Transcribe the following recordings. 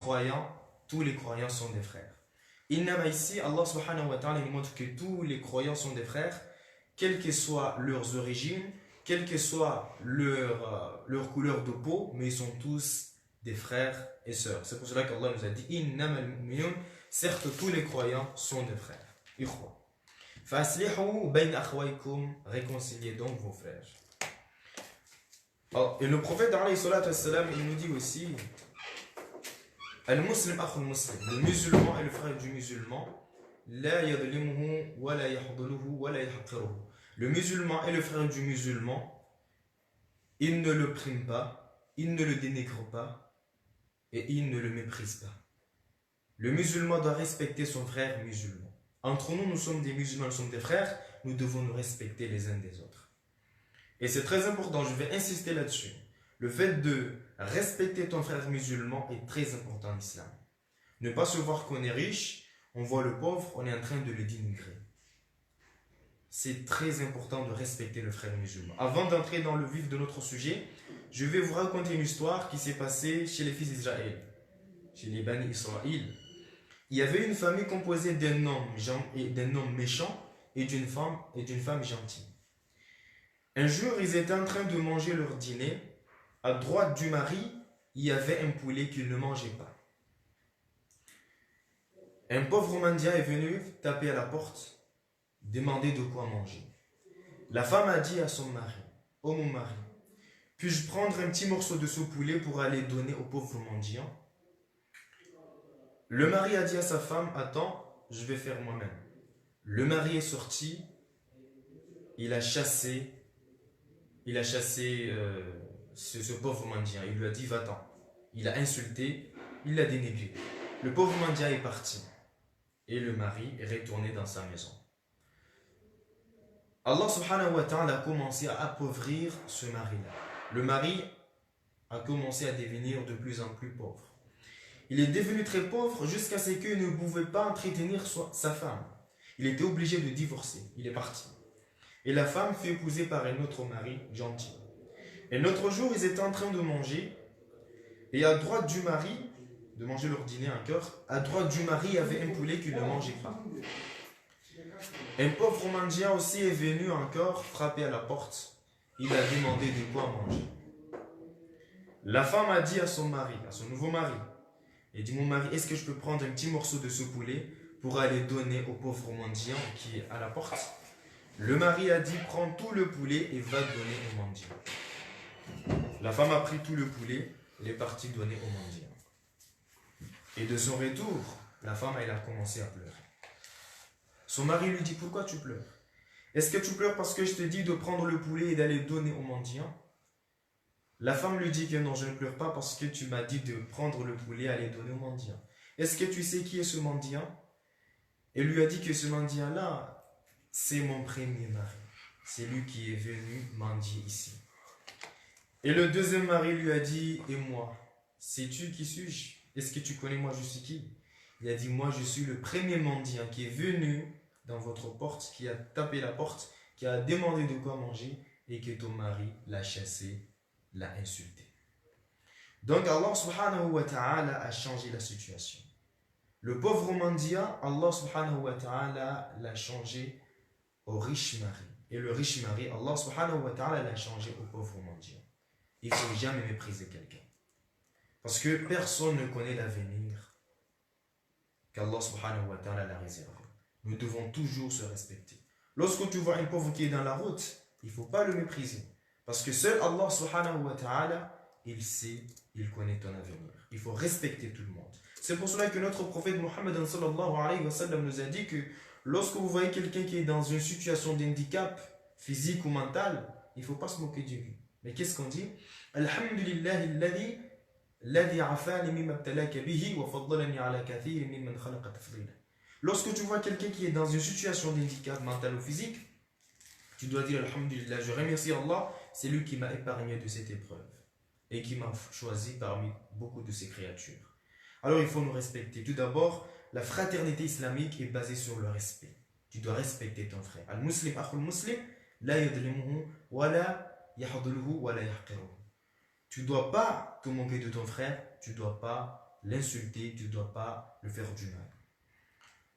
tous les croyants sont des frères. Innama ici, Allah subhanahu wa ta'ala nous montre que tous les croyants sont des frères, quelles que soient leurs origines, quelle que soit leur couleur de peau, mais ils sont tous des frères et sœurs. C'est pour cela qu'Allah nous a dit Innama al-mu'minun, certes tous les croyants sont des frères. Ikhwa. Faslihu bayna akhwaykum, réconciliez donc vos frères. Et le prophète alayhi salatu wassalam, il nous dit aussi Al-Muslim akhul muslim, le musulman est le frère du musulman, la yadlimuhu wa la yahduluhu wa la yahqiruhu. Le musulman est le frère du musulman, il ne le prime pas, il ne le dénigre pas et il ne le méprise pas. Le musulman doit respecter son frère musulman. Entre nous, nous sommes des musulmans, nous sommes des frères, nous devons nous respecter les uns des autres. Et c'est très important, je vais insister là-dessus. Le fait de respecter ton frère musulman est très important en islam. Ne pas se voir qu'on est riche, on voit le pauvre, on est en train de le dénigrer. C'est très important de respecter le frère musulman. Avant d'entrer dans le vif de notre sujet, je vais vous raconter une histoire qui s'est passée chez les fils d'Israël, chez les Bani Israël. Il y avait une famille composée d'un homme méchant et d'une femme gentille. Un jour, ils étaient en train de manger leur dîner. À droite du mari, il y avait un poulet qu'il ne mangeait pas. Un pauvre mendiant est venu taper à la porte, demander de quoi manger. La femme a dit à son mari, « Oh mon mari, puis-je prendre un petit morceau de ce poulet pour aller donner au pauvre mendiant ?» Le mari a dit à sa femme, « Attends, je vais faire moi-même. » Le mari est sorti, il a chassé ce pauvre mendiant. Il lui a dit, va-t'en. Il a insulté, il l'a dénigré. Le pauvre mendiant est parti. Et le mari est retourné dans sa maison. Allah subhanahu wa ta'ala a commencé à appauvrir ce mari-là. Le mari a commencé à devenir de plus en plus pauvre. Il est devenu très pauvre jusqu'à ce qu'il ne pouvait pas entretenir sa femme. Il était obligé de divorcer. Il est parti. Et la femme fut épousée par un autre mari gentil. Et l'autre jour, ils étaient en train de manger. Et à droite du mari, de manger leur dîner encore, à droite du mari, il y avait un poulet qu'il ne mangeait pas. Un pauvre mendiant aussi est venu encore frapper à la porte. Il a demandé de quoi manger. La femme a dit à son mari, à son nouveau mari, elle dit, mon mari, est-ce que je peux prendre un petit morceau de ce poulet pour aller donner au pauvre mendiant qui est à la porte? Le mari a dit, prends tout le poulet et va donner au mendiant. La femme a pris tout le poulet, elle est partie donner au mendiant. Et de son retour, la femme, elle a commencé à pleurer. Son mari lui dit, pourquoi tu pleures? Est-ce que tu pleures parce que je te dis de prendre le poulet et d'aller donner au mendiant? La femme lui dit que non, je ne pleure pas parce que tu m'as dit de prendre le poulet et aller donner au mendiant. Est-ce que tu sais qui est ce mendiant? Elle lui a dit que ce mendiant-là, c'est mon premier mari. C'est lui qui est venu mendier ici. Et le deuxième mari lui a dit, et moi, sais-tu qui suis-je? Est-ce que tu connais moi, je suis qui? Il a dit, moi je suis le premier mendiant qui est venu dans votre porte, qui a tapé la porte, qui a demandé de quoi manger et que ton mari l'a chassé, l'a insulté. Donc Allah subhanahu wa ta'ala a changé la situation. Le pauvre mendiant, Allah subhanahu wa ta'ala l'a changé au riche mari. Et le riche mari, Allah subhanahu wa ta'ala l'a changé au pauvre mendiant. Il ne faut jamais mépriser quelqu'un. Parce que personne ne connaît l'avenir qu'Allah subhanahu wa ta'ala l'a réservé. Nous devons toujours se respecter. Lorsque tu vois un pauvre qui est dans la route, il ne faut pas le mépriser. Parce que seul Allah subhanahu wa ta'ala, il sait, il connaît ton avenir. Il faut respecter tout le monde. C'est pour cela que notre prophète Muhammad sallallahu alayhi wa sallam nous a dit que lorsque vous voyez quelqu'un qui est dans une situation d'handicap physique ou mental, il ne faut pas se moquer de lui. Mais qu'est-ce qu'on dit? Alhamdulillahi alladhi afani mimma ibtalaka bihi wa faddalani ala kathirin mimman khalaqa tafdila. Lorsque tu vois quelqu'un qui est dans une situation d'handicap mental ou physique, tu dois dire Alhamdulillah, je remercie Allah, c'est lui qui m'a épargné de cette épreuve et qui m'a choisi parmi beaucoup de ses créatures. Alors il faut nous respecter. Tout d'abord, la fraternité islamique est basée sur le respect. Tu dois respecter ton frère. Al-Muslim akhul muslim, la yadlimuhu wa la yahduluhu wa la yahqiruhu. Tu ne dois pas te moquer de ton frère, tu ne dois pas l'insulter, tu ne dois pas lui faire du mal.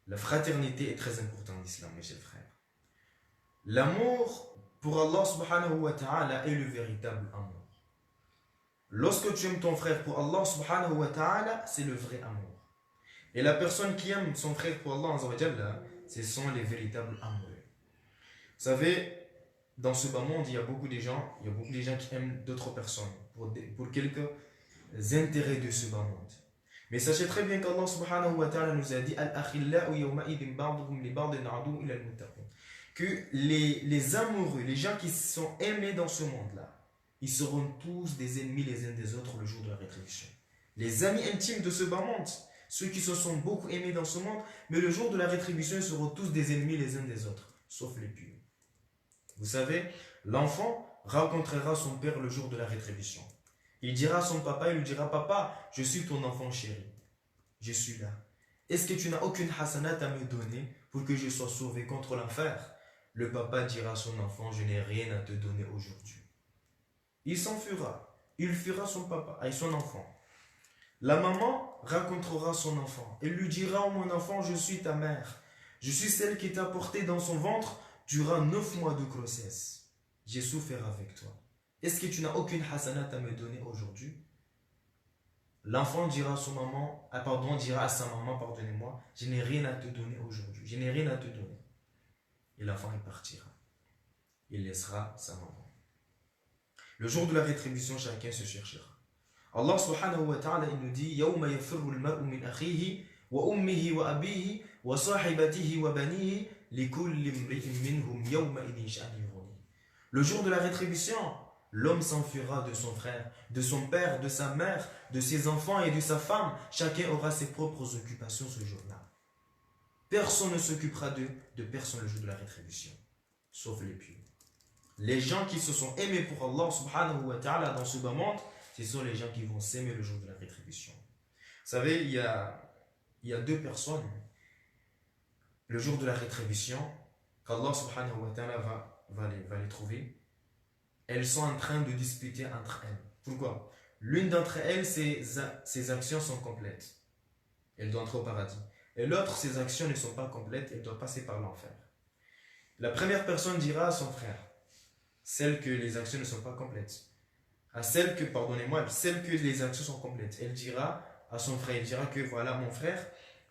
La fraternité est très importante en islam, mes chers frères. L'amour pour Allah subhanahu wa ta'ala est le véritable amour. Lorsque tu aimes ton frère pour Allah subhanahu wa ta'ala, c'est le vrai amour. Et la personne qui aime son frère pour Allah, ce sont les véritables amoureux. Vous savez, dans ce bas monde, il y a beaucoup de gens qui aiment d'autres personnes pour quelques intérêts de ce bas monde. Mais sachez très bien qu'Allah subhanahu wa ta'ala nous a dit que les amoureux, les gens qui sont aimés dans ce monde-là, ils seront tous des ennemis les uns des autres le jour de la rétribution. Les amis intimes de ce bas monde, ceux qui se sont beaucoup aimés dans ce monde, mais le jour de la rétribution, ils seront tous des ennemis les uns des autres, sauf les pieux. Vous savez, l'enfant rencontrera son père le jour de la rétribution. Il dira à son papa, il lui dira, papa, je suis ton enfant chéri. Je suis là. Est-ce que tu n'as aucune hasanat à me donner pour que je sois sauvé contre l'enfer? Le papa dira à son enfant, je n'ai rien à te donner aujourd'hui. Il s'enfuira. Il fuira son papa et son enfant. La maman rencontrera son enfant. Elle lui dira, oh mon enfant, je suis ta mère. Je suis celle qui t'a porté dans son ventre durant 9 mois de grossesse. J'ai souffert avec toi. Est-ce que tu n'as aucune hasanat à me donner aujourd'hui? L'enfant dira à sa maman, pardonnez-moi, je n'ai rien à te donner aujourd'hui. Je n'ai rien à te donner. Et l'enfant, il partira. Il laissera sa maman. Le jour de la rétribution, chacun se cherchera. Allah subhanahu wa ta'ala, il nous dit يَوْمَ يَفِرُّ الْمَرْءُ مِنْ أَخِيهِ وَأُمِّهِ وَأَبِيهِ وَصَاحِبَتِهِ وَبَنِيهِ لِكُلِّ امْرِئٍ مِّنْهُمْ يَوْمَئِذٍ شَأْنٌ يُغْنِيهِ. Le jour de la rétribution, l'homme s'enfuira de son frère, de son père, de sa mère, de ses enfants et de sa femme. Chacun aura ses propres occupations ce jour-là. Personne ne s'occupera de personne le jour de la rétribution, sauf les pieux. Les gens qui se sont aimés pour Allah subhanahu wa ta'ala dans ce bas monde, ce sont les gens qui vont s'aimer le jour de la rétribution. Vous savez, il y a deux personnes, le jour de la rétribution, qu'Allah subhanahu wa ta'ala va les trouver. Elles sont en train de disputer entre elles. Pourquoi? L'une d'entre elles, ses actions sont complètes. Elle doit entrer au paradis. Et l'autre, ses actions ne sont pas complètes, elle doit passer par l'enfer. La première personne dira à son frère, celle que les actions ne sont pas complètes, celle que les actions sont complètes, elle dira à son frère, il dira que voilà mon frère,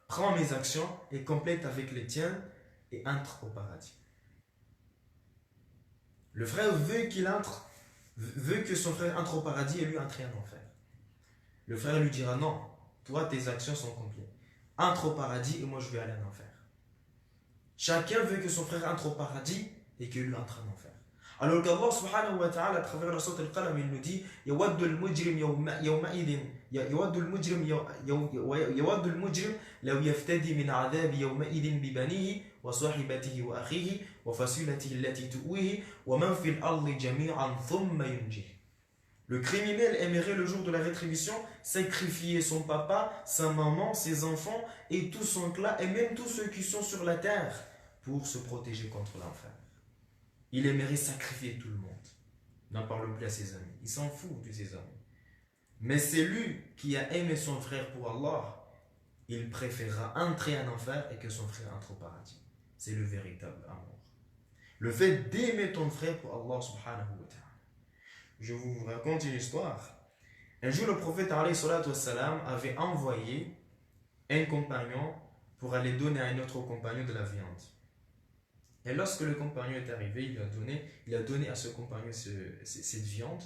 prends mes actions et complète avec les tiennes et entre au paradis. Le frère veut que son frère entre au paradis et lui entre en enfer. Le frère lui dira non, toi tes actions sont complètes. Entre au paradis et moi je vais aller en enfer. Chacun veut que son frère entre au paradis et que lui entre en enfer. Alors qu'Allah subhanahu wa ta'ala, à travers la sourate Al-Qalam, il nous dit يَوَدُّ الْمُجْرِمْ لَوْ يَفْتَدِي مِنْ عَذَابِ يَوْمَئِذٍ بِبَنِيهِ وَصَاحِبَتِهِ وَأَخِيهِ وَفَصِيلَتِهِ الَّتِي تُؤْوِيهِ وَمَنْ فِي الْأَرْضِ جَمِيعًا ثُمَّ يُنْجِيهِ. Le criminel aimerait le jour de la rétribution sacrifier son papa, sa maman, ses enfants et tout son clan et même tous ceux qui sont sur la terre pour se protéger contre l'enfer. Il aimerait sacrifier tout le monde. N'en parle plus à ses amis. Il s'en fout de ses amis. Mais c'est lui qui a aimé son frère pour Allah. Il préférera entrer en enfer et que son frère entre au paradis. C'est le véritable amour. Le fait d'aimer ton frère pour Allah subhanahu wa ta'ala. Je vous raconte une histoire. Un jour, le prophète alayhi salatu wassalam avait envoyé un compagnon pour aller donner à un autre compagnon de la viande. Et lorsque le compagnon est arrivé, il a donné à ce compagnon cette viande.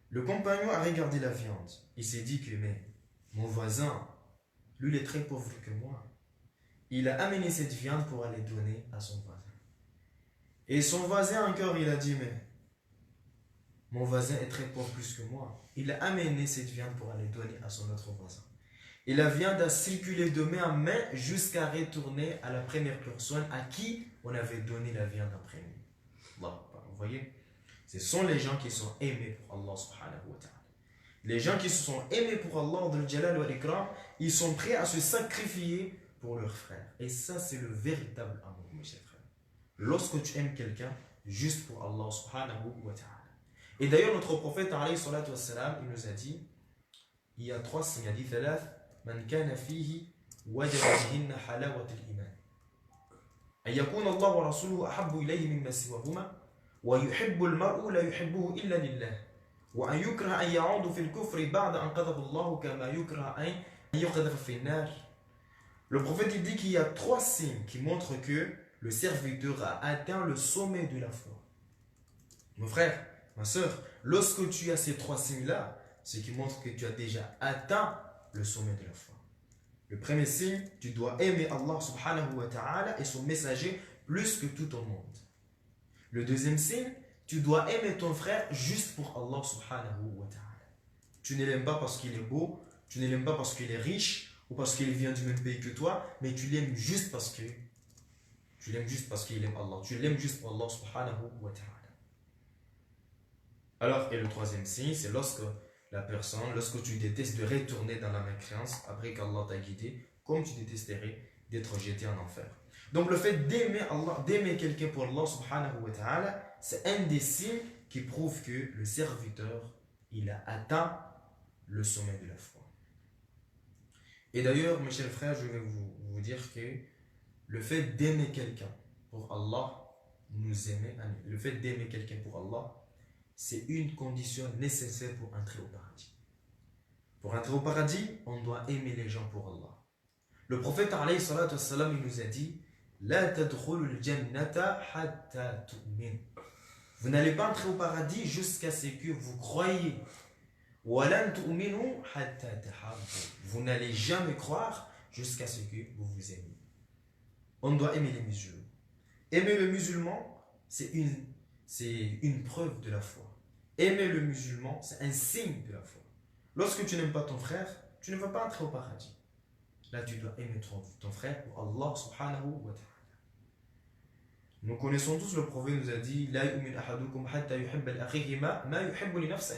Le compagnon a regardé la viande. Il s'est dit que mais mon voisin, lui, il est très pauvre que moi. Il a amené cette viande pour aller donner à son voisin. Et son voisin encore, il a dit mais mon voisin est très pauvre plus que moi. Il a amené cette viande pour aller donner à son autre voisin. Et la viande a circulé de main en main jusqu'à retourner à la première personne à qui on avait donné la viande en premier. Vous voyez, ce sont les gens qui sont aimés pour Allah subhanahu wa ta'ala. Les gens qui se sont aimés pour Allah de Jalal wa l'Ikram, ils sont prêts à se sacrifier pour leurs frères. Et ça, c'est le véritable amour, mes chers frères. Lorsque tu aimes quelqu'un, juste pour Allah subhanahu wa ta'ala. Et d'ailleurs, notre prophète, alayhi salatu wassalam, il nous a dit il y a trois signes. Il y a dit ثلاث من كان فيه وجد بهن حلاوة الإيمان أن يكون الله ورسوله أحب إليه مما سواهما ويحب المرء لا يحبه إلا لله وأن يكره أن يعود في الكفر بعد أن قذف الله كما يكره أن يقذف في النار. Le prophète il dit qu'il y a trois signes qui montrent que le serviteur a atteint le sommet de la foi. Mon frère, ma soeur, lorsque tu as ces trois signes-là, ce qui montre que tu as déjà atteint le sommet de la foi. Le premier signe, tu dois aimer Allah subhanahu wa ta'ala et son messager plus que tout au monde. Le deuxième signe, tu dois aimer ton frère juste pour Allah subhanahu wa ta'ala. Tu ne l'aimes pas parce qu'il est beau, tu ne l'aimes pas parce qu'il est riche ou parce qu'il vient du même pays que toi, mais tu l'aimes juste parce que tu l'aimes juste parce qu'il aime Allah. Tu l'aimes juste pour Allah subhanahu wa ta'ala. Alors, et le troisième signe, c'est lorsque tu détestes de retourner dans la mécréance après qu'Allah t'a guidé, comme tu détesterais d'être jeté en enfer. Donc le fait d'aimer Allah, d'aimer quelqu'un pour Allah subhanahu wa ta'ala, c'est un des signes qui prouve que le serviteur, il a atteint le sommet de la foi. Et d'ailleurs, mes chers frères, je vais vous dire que le fait d'aimer quelqu'un pour Allah, le fait d'aimer quelqu'un pour Allah, c'est une condition nécessaire pour entrer au paradis. Pour entrer au paradis, on doit aimer les gens pour Allah. Le prophète alayhi salatu wassalam, il nous a dit La tadkhulul jannata hatta tu'min. Vous n'allez pas entrer au paradis jusqu'à ce que vous croyez. Walan tu'minu hatta tahabbu. Vous n'allez jamais croire jusqu'à ce que vous vous aimez. On doit aimer les musulmans. Aimer le musulman, c'est une preuve de la foi. Aimer le musulman, c'est un signe de la foi. Lorsque tu n'aimes pas ton frère, tu ne vas pas entrer au paradis. Là, tu dois aimer ton frère pour Allah subhanahu wa ta'ala. Nous connaissons tous, le prophète nous a dit La yu'min ahadukum hatta yuhibba li-akhihi ma yuhibbu li nafsihi.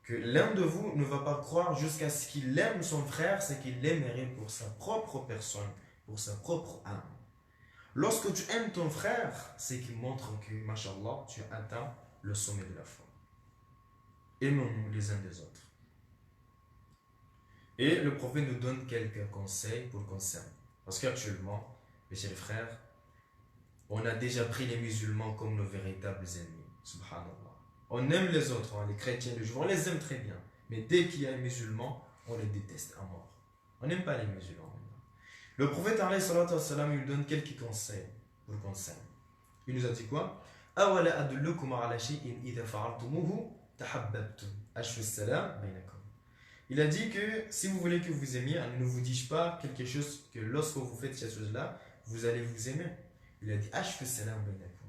Que l'un de vous ne va pas croire jusqu'à ce qu'il aime son frère, ce qu'il aimerait pour sa propre personne, pour sa propre âme. Lorsque tu aimes ton frère, c'est qu'il montre que, mashallah, tu as atteint le sommet de la foi. Aimons-nous les uns des autres. Et le prophète nous donne quelques conseils pour qu'on s'aime. Parce qu'actuellement, mes chers frères, on a déjà pris les musulmans comme nos véritables ennemis. Subhanallah. On aime les autres, les chrétiens, les juifs, on les aime très bien. Mais dès qu'il y a un musulman, on les déteste à mort. On n'aime pas les musulmans. Le prophète alayhi salatu wassalam, il donne quelques conseils pour qu'on s'aime. Il nous a dit quoi? Awala adullukum ala shay'in idha fa'altumuhu tahabbabtum. Ashfu salam bainakum. Il a dit que si vous voulez que vous aimiez, ne vous dis-je pas quelque chose que lorsque vous faites cette chose-là, vous allez vous aimer. Il a dit Ashfu salam bainakum.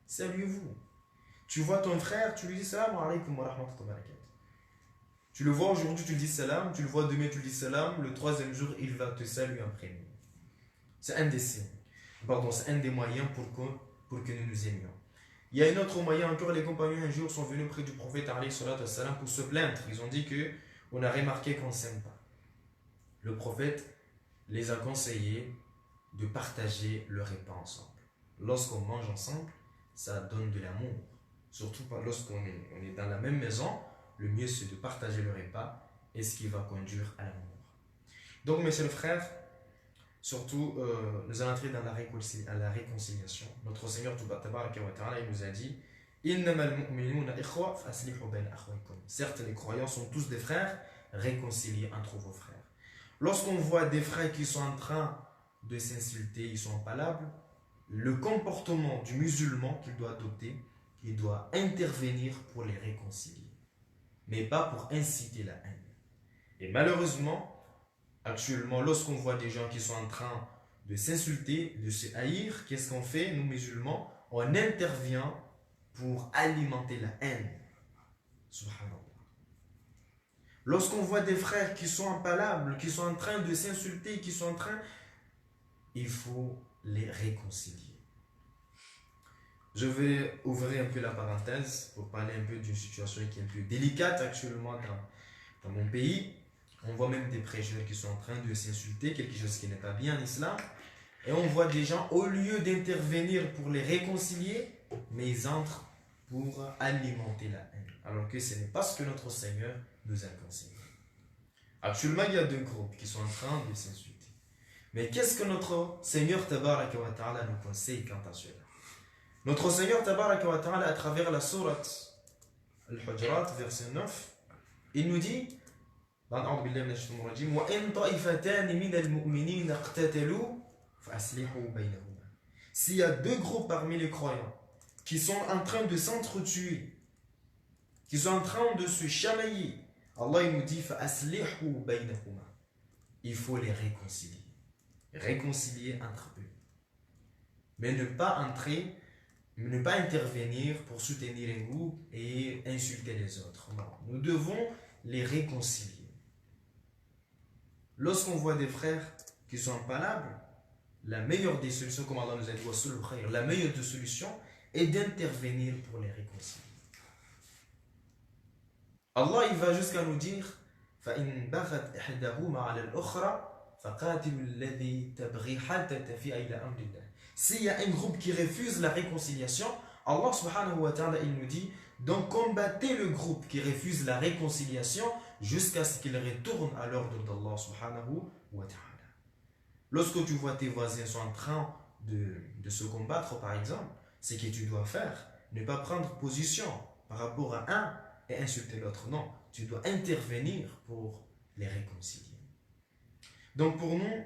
Saluez-vous. Tu vois ton frère, tu lui dis salam alaykum wa rahmatullahi wa barakatuh. Tu le vois aujourd'hui, tu lui dis salam, tu le vois demain, tu lui dis salam, le troisième jour, il va te saluer en premier. C'est un des signes. Pardon, c'est un des moyens pour que nous nous aimions. Il y a un autre moyen encore, les compagnons un jour sont venus près du prophète alayhi salatu wassalam pour se plaindre. Ils ont dit que on a remarqué qu'on ne s'aime pas. Le prophète les a conseillés de partager le repas ensemble. Lorsqu'on mange ensemble, ça donne de l'amour. Surtout lorsqu'on est dans la même maison, le mieux c'est de partager le repas et ce qui va conduire à l'amour. Donc mes chers frères, surtout nous allons entrer dans la réconciliation. Notre Seigneur Tabaraka wa Ta'ala, il nous a dit certes les croyants sont tous des frères, réconciliés entre vos frères. Lorsqu'on voit des frères qui sont en train de s'insulter, ils sont impalables, le comportement du musulman qu'il doit adopter, il doit intervenir pour les réconcilier, mais pas pour inciter la haine. Et malheureusement, actuellement, lorsqu'on voit des gens qui sont en train de s'insulter, de se haïr, qu'est-ce qu'on fait, nous musulmans? On intervient pour alimenter la haine. Subhanallah. Lorsqu'on voit des frères qui sont impalables, qui sont en train de s'insulter, qui sont en train, il faut les réconcilier. Je vais ouvrir un peu la parenthèse pour parler un peu d'une situation qui est un peu délicate actuellement dans mon pays. On voit même des prêcheurs qui sont en train de s'insulter, quelque chose qui n'est pas bien en islam. Et on voit des gens, au lieu d'intervenir pour les réconcilier, mais ils entrent pour alimenter la haine. Alors que ce n'est pas ce que notre Seigneur nous a conseillé. Actuellement, il y a deux groupes qui sont en train de s'insulter. Mais qu'est-ce que notre Seigneur Tabaraka wa Ta'ala nous conseille quant à cela? Notre Seigneur Tabaraka wa Ta'ala, à travers la sourate Al-Hujurat, verset 9, il nous dit أعوذ بالله من الشيطان الرجيم وإن طائفتان من المؤمنين اقتتلوا فأصلحوا بينهما. S'il y a deux groupes parmi les croyants qui sont en train de s'entretuer, qui sont en train de se chamailler, Allah il nous dit فأصلحوا بينهما. Il faut les réconcilier. Réconcilier entre eux. Mais ne pas intervenir pour soutenir un groupe et insulter les autres. Non. Nous devons les réconcilier. Lorsqu'on voit des frères qui sont impalables, la meilleure des solutions, comme Allah nous a dit, la meilleure des solutions est d'intervenir pour les réconcilier. Allah il va jusqu'à nous dire فَإِن بَغَتْ إِحْدَاهُمَا عَلَى الْأُخْرَى فَقَاتِلُوا الَّذِي تَبْغِي حَتَّى تَفِيءَ إِلَى أَمْرِ اللَّهِ. S'il y a un groupe qui refuse la réconciliation, Allah subhanahu wa ta'ala il nous dit donc combattez le groupe qui refuse la réconciliation jusqu'à ce qu'il retourne à l'ordre d'Allah subhanahu wa ta'ala. Lorsque tu vois tes voisins sont en train de se combattre par exemple, ce que tu dois faire, ne pas prendre position par rapport à un et insulter l'autre. Non, tu dois intervenir pour les réconcilier. Donc pour nous,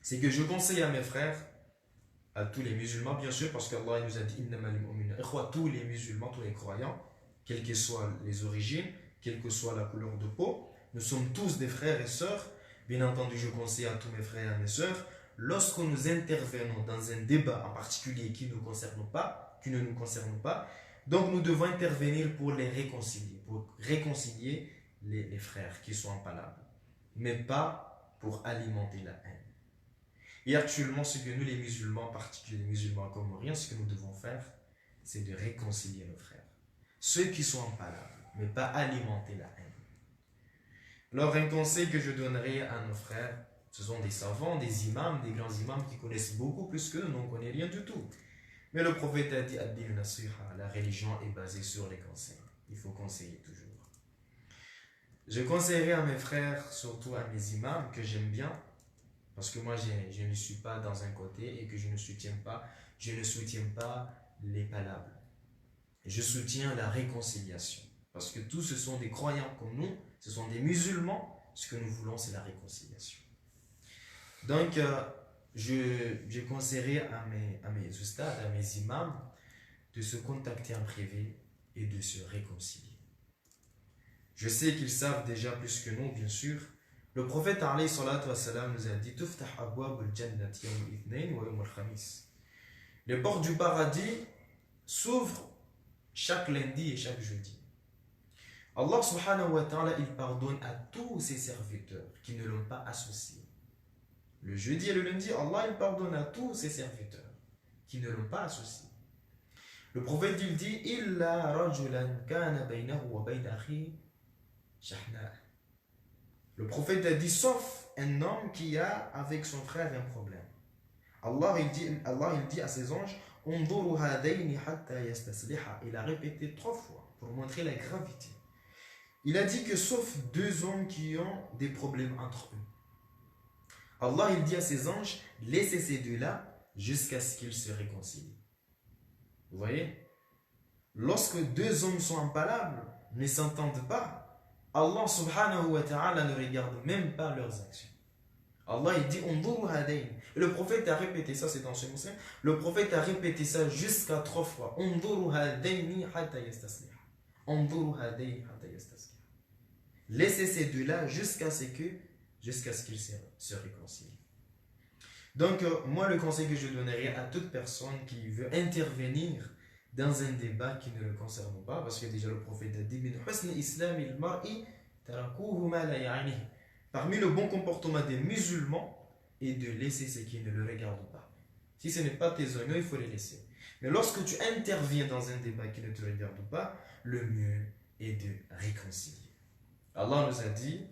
c'est que je conseille à mes frères, à tous les musulmans bien sûr, parce qu'Allah nous a dit tous les musulmans, tous les croyants, quelles que soient les origines, quelle que soit la couleur de peau, nous sommes tous des frères et sœurs. Bien entendu, je conseille à tous mes frères et à mes sœurs, lorsque nous intervenons dans un débat en particulier qui ne nous concerne pas, donc nous devons intervenir pour les réconcilier, les frères qui sont impalables, mais pas pour alimenter la haine. Et actuellement, ce que nous les musulmans, en particulier les musulmans comoriens, ce que nous devons faire, c'est de réconcilier nos frères. Ceux qui sont impalables, mais pas alimenter la haine. Alors un conseil que je donnerai à nos frères, ce sont des savants, des imams, des grands imams qui connaissent beaucoup plus que nous, on ne connaît rien du tout. Mais le prophète a dit Ad-din nasiha, la religion est basée sur les conseils. Il faut conseiller toujours. Je conseillerai à mes frères, surtout à mes imams que j'aime bien, parce que moi je ne suis pas dans un côté et que je ne soutiens pas les palables. Je soutiens la réconciliation. Parce que tous ce sont des croyants comme nous, ce sont des musulmans, ce que nous voulons c'est la réconciliation. Donc je conseillerais à mes ustads, à mes imams, de se contacter en privé et de se réconcilier. Je sais qu'ils savent déjà plus que nous, bien sûr. Le prophète alayhi salatu wa salam nous a dit Tuftah abwab al-jannati yawm al-ithnain wa yawm al-khamis. Les portes du paradis s'ouvrent chaque lundi et chaque jeudi. Allah subhanahu wa ta'ala il pardonne à tous ses serviteurs qui ne l'ont pas associé. Le jeudi et le lundi, Allah il pardonne à tous ses serviteurs qui ne l'ont pas associé. Le prophète il dit Illa rajulan kana baynahu wa bayna akhi shahna. Le prophète a dit sauf un homme qui a avec son frère un problème. Allah il dit à ses anges il a répété 3 fois pour montrer la gravité. Il a dit que sauf 2 hommes qui ont des problèmes entre eux. Allah il dit à ses anges laissez ces deux-là jusqu'à ce qu'ils se réconcilient. Vous voyez? Lorsque 2 hommes sont impalables, ne s'entendent pas, Allah subhanahu wa ta'ala ne regarde même pas leurs actions. Allah il dit et le prophète a répété ça, c'est dans ce muslim. Le prophète a répété ça jusqu'à 3 fois. Laissez ces deux-là jusqu'à ce qu'ils se réconcilient. Donc moi le conseil que je donnerais à toute personne qui veut intervenir dans un débat qui ne le concerne pas, parce que déjà le prophète a dit parmi le bon comportement des musulmans est de laisser ce qui ne le regarde pas. Si ce n'est pas tes oignons, il faut les laisser. Mais lorsque tu interviens dans un débat qui ne te regarde pas, le mieux est de réconcilier. Allah nous a dit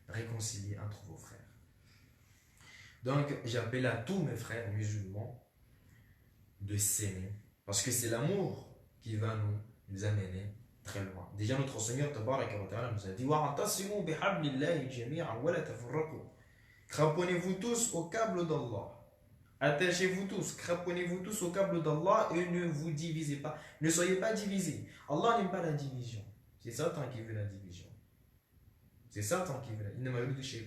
réconcilier entre vos frères. Donc j'appelle à tous mes frères musulmans de s'aimer, parce que c'est l'amour qui va nous amener très loin. Déjà, notre Seigneur tabaraka wa ta'ala nous a dit wa'tasimu bihablillahi jami'an wa la tafarraqu. Cramponnez-vous tous au câble d'Allah. Attachez-vous tous, cramponnez-vous tous au câble d'Allah et ne vous divisez pas. Ne soyez pas divisés. Allah n'aime pas la division. C'est Satan qui veut la division. C'est Satan qui veut la division.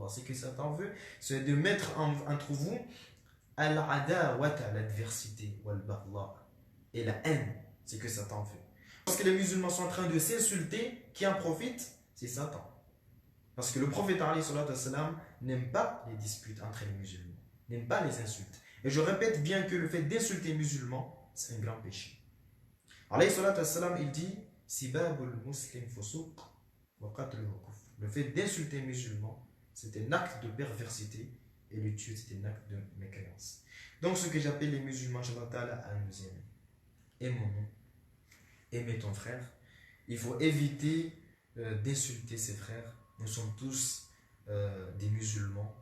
C'est que Satan veut, c'est de mettre entre vous al-adawata, l'adversité, et la haine. C'est que Satan fait. Parce que les musulmans sont en train de s'insulter, qui en profite? C'est Satan. Parce que le prophète n'aime pas les disputes entre les musulmans, n'aime pas les insultes. Et je répète bien que le fait d'insulter les musulmans, c'est un grand péché. Il dit le fait d'insulter les musulmans, c'est un acte de perversité et le tuer, c'est un acte de mécréance. Donc, ce que j'appelle les musulmans, à nous aimer. Aimons-nous, aimez ton frère. Il faut éviter d'insulter ses frères. Nous sommes tous des musulmans.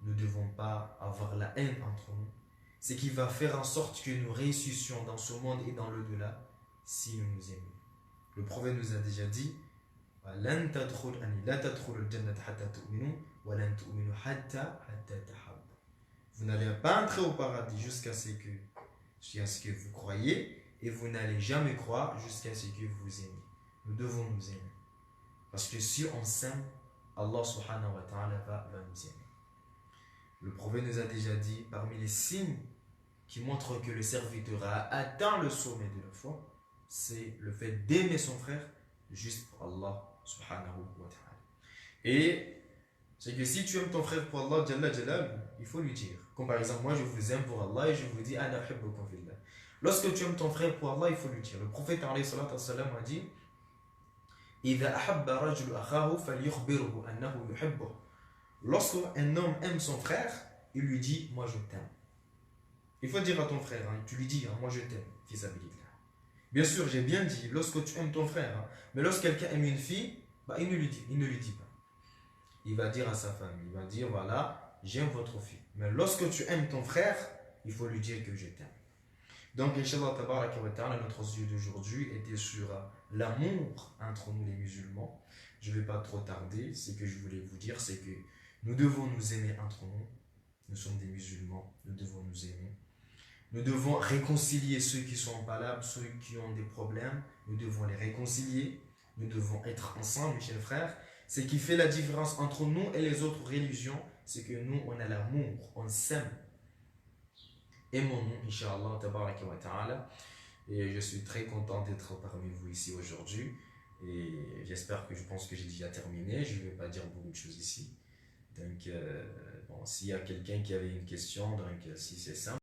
Nous ne devons pas avoir la haine entre nous. Ce qui va faire en sorte que nous réussissions dans ce monde et dans l'au-delà si nous nous aimons. Le prophète nous a déjà dit vous n'allez pas entrer au paradis jusqu'à ce que vous croyez, et vous n'allez jamais croire jusqu'à ce que vous aimez. Nous devons nous aimer. Parce que si on s'aime, Allah subhanahu wa ta'ala va nous aimer. Le prophète nous a déjà dit, parmi les signes qui montrent que le serviteur a atteint le sommet de la foi, c'est le fait d'aimer son frère juste pour Allah subhanahu wa ta'ala. Et c'est que si tu aimes ton frère pour Allah, il faut lui dire. Comme par exemple, moi je vous aime pour Allah et je vous dis, ana uhibbukum fillah. Lorsque tu aimes ton frère pour Allah, il faut lui dire. Le prophète alayhi salatu wassalam a dit, lorsque un homme aime son frère, il lui dit, moi je t'aime. Il faut dire à ton frère, hein, tu lui dis, hein, moi je t'aime, fils abilillah. Bien sûr, j'ai bien dit, lorsque tu aimes ton frère, hein, mais lorsque quelqu'un aime une fille, il ne lui dit pas. Il va dire à sa femme, il va dire, voilà, j'aime votre fille. Mais lorsque tu aimes ton frère, il faut lui dire que je t'aime. Donc, Inch'Allah, tabaraka wa ta'ala, notre sujet d'aujourd'hui était sur l'amour entre nous les musulmans. Je ne vais pas trop tarder. Ce que je voulais vous dire, c'est que nous devons nous aimer entre nous. Nous sommes des musulmans, nous devons nous aimer. Nous devons réconcilier ceux qui sont en palabre, ceux qui ont des problèmes. Nous devons les réconcilier. Nous devons être ensemble, mes chers frères. Ce qui fait la différence entre nous et les autres religions, c'est que nous, on a l'amour, on s'aime. Aimons-nous, Inch'Allah, tabaraka wa ta'ala. Et je suis très content d'être parmi vous ici aujourd'hui. Et j'espère je pense que j'ai déjà terminé. Je ne vais pas dire beaucoup de choses ici. Donc, s'il y a quelqu'un qui avait une question, donc si c'est simple.